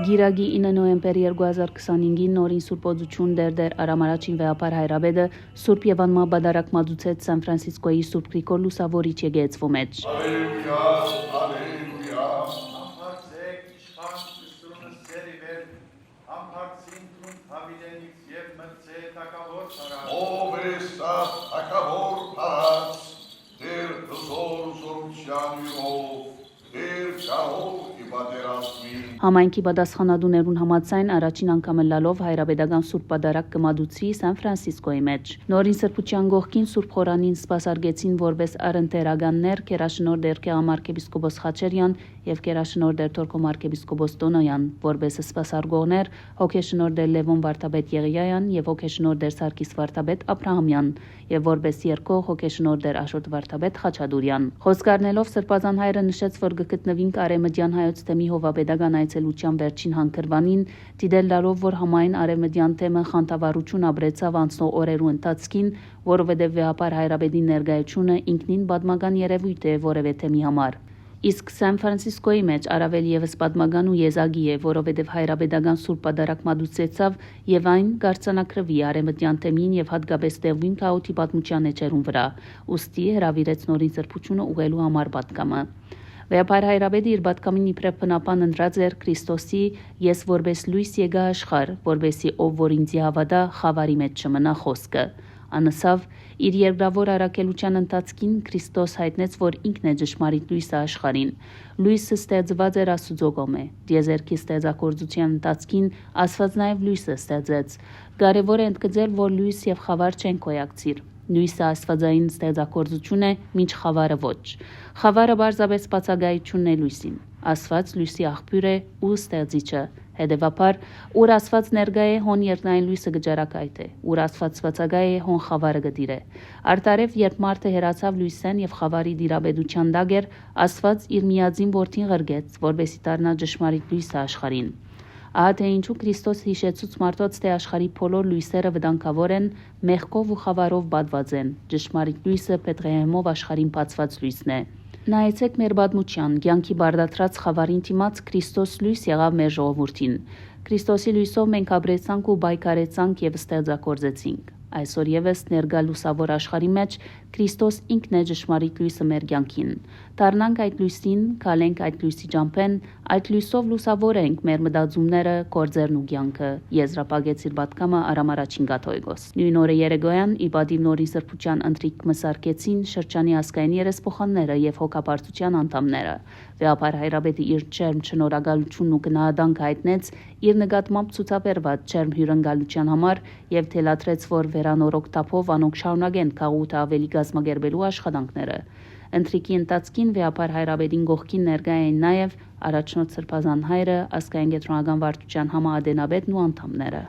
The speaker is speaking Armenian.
Գիրագի 9 նոյեմբեր 2025-ին նորին Սուրբ Օծություն դեր Արամ առաջին վեհապար Հայրաբեդը Սուրբ Եվանմա բադարակ մատուցեց Սան Ֆրանցիսկոյի Սուրբ Գրիգոր Լուսավորիչ եկեղեցու մեջ։ Հալելույա, հալելույա։ Ամբարձեք իշխան Քրիստոնը սերիվեր, ամբարձին տուն հավիդենից և մրցե տակավոր պարած։ Ով ես տակավոր պարած, դեր հզոր զորության յուրով, դեր գահով իբադերազմին։ Համայնքի պատասխանատուներուն համաձայն առաջին անգամ լալով հայրաբեդական Սուրբ Պատարագ կմատուցվի Սան Ֆրանցիսկոյի մեջ։ Նորին սրբության գողքին Սուրբ Խորանին սպասարկեցին որպես առընտերականներ Կերաշնոր դեր Գեղամարքեպիսկոպոս Խաչերյան եւ Կերաշնոր դեր Թորքոմ arczepiskopos Տոնոյան, որպես սպասարկողներ հոգեշնոր դեր Լևոն Վարդապետ Եղիայան եւ հոգեշնոր դեր Սարգիս Վարդապետ Աբրահամյան եւ որպես երկող հոգեշնոր դեր Աշոտ Վարդապետ Խաչատուրյան։ Խոսքարնելով Սրբազան հայրը նշեց, որ գտնվինք Արեմդյան հայոց թեմի հովաբեդական այցելության վերջին հանքրվանին, դիտել լարով, որ համայն Արեմդյան թեմը խանդավառություն ապրեցավ անցնող օրերու ընթացքին, որովհետև վեհապար Հայրաբեդի ներկայությունը ինքնին պատմական երևույթ է որևէ թեմի համար։ Իսկ Սան Ֆրանցիսկոյի մեջ առավել եւս պատմական ու եզակի է, որովհետև հայրաբեդական Սուրբ Պատարագ մատուցեցավ եւ այն կարձանակրվի Արեմդյան թեմին եւ հատկապես Տեղվին քաղաքի պատմության էջերուն վրա, ուստի հրավիրեց նորին սրբությունը ուղղելու համար պատկամը։ Վեհապար Հայրաբեդը իր պատկամին իբրև բնապան ընտրած էր Քրիստոսի «Ես որպես լույս եկա աշխարհ, որպեսզի ով որ ինձի հավատա, խավարի մեջ չմնա» խոսքը։ Անսավ իր երկրավոր առաքելության ընթացքին Քրիստոս հայտնեց, որ ինքն է ճշմարիտ լույսը աշխարհին։ Լույսը ստեղծված էր Աստծո կողմէ։ Դիեզերքի ստեղծագործության ընթացքին Աստված նաև լույսը ստեղծեց։ Կարևոր է ընդգծել, որ լույս եւ խավար չեն կոյակցիր։ Լույսը աստվածային ստեղծագործություն է, մինչ խավարը ոչ։ Խավարը բարձրապես բացակայությունն է լույսին։ Աստված լույսի աղբյուր է ու ստեղծիչը։ Հետևաբար, ուր Աստված ներկա է, հոն երկնային լույսը գճարակայթ է, ուր Աստված բացակայ է, հոն խավարը գդիր է։ Արտարև, երբ մարդը հեռացավ լույսեն եւ խավարի դիրաբեդության դակ էր, Աստված իր միածին որդին ղրգեց, որպեսզի դառնա ճշմարիտ լույսը աշխարհին։ Ահա թե ինչու Քրիստոս հիշեցուց մարդոց, թե աշխարհի բոլոր լույսերը վտանգավոր են, մեղքով ու խավարով պատված են։ Ճշմարիտ լույսը Պետրեհեմով աշխարհին բացված լույսն է։ Նայեցեք մեր պատմության, կյանքի բարդացած խավարին դիմաց Քրիստոս լույս եղավ մեր ժողովրդին։ Քրիստոսի լույսով մենք ապրեցանք ու բայկարեցանք եւ ստեղծագործեցինք։ Այսօր եւս ներկա լուսավոր աշխարհի մեջ Քրիստոս ինքն է ճշմարիտ լույսը մեր կյանքին։ Դառնանք այդ լույսին, քալենք այդ լույսի ճամփեն, այդ լույսով լուսավորենք մեր մտածումները, գործերն ու կյանքը։ Եզրափակեց իր պատկամը Արամ առաջին կաթողիկոս։ Նույն օրը Երեգոյան ի պատիվ նորին սրբության ընթրիք մսարկեցին շրջանի ազգային երեսփոխանները եւ հոգապարտության անդամները։ Վեհապար Հայրաբեդը իր ջերմ շնորհակալությունն ու գնահատանքը հայտնեց իր նկատմամբ ցուցաբերված ջերմ հյուրընկալության համար եւ թելադրեց, որ վերանորոգ թափով անոնք շարունակեն քաղուտը ավելի գազմագերբելու աշխատանքները։ Ընթրիքի ընթացքին վեհապար Հայրաբեդին գողքին ներկա էին նաև առաջնորդ Սրբազան հայրը, ազգային կենտրոնական վարչության համահատենապետն ու անդամները։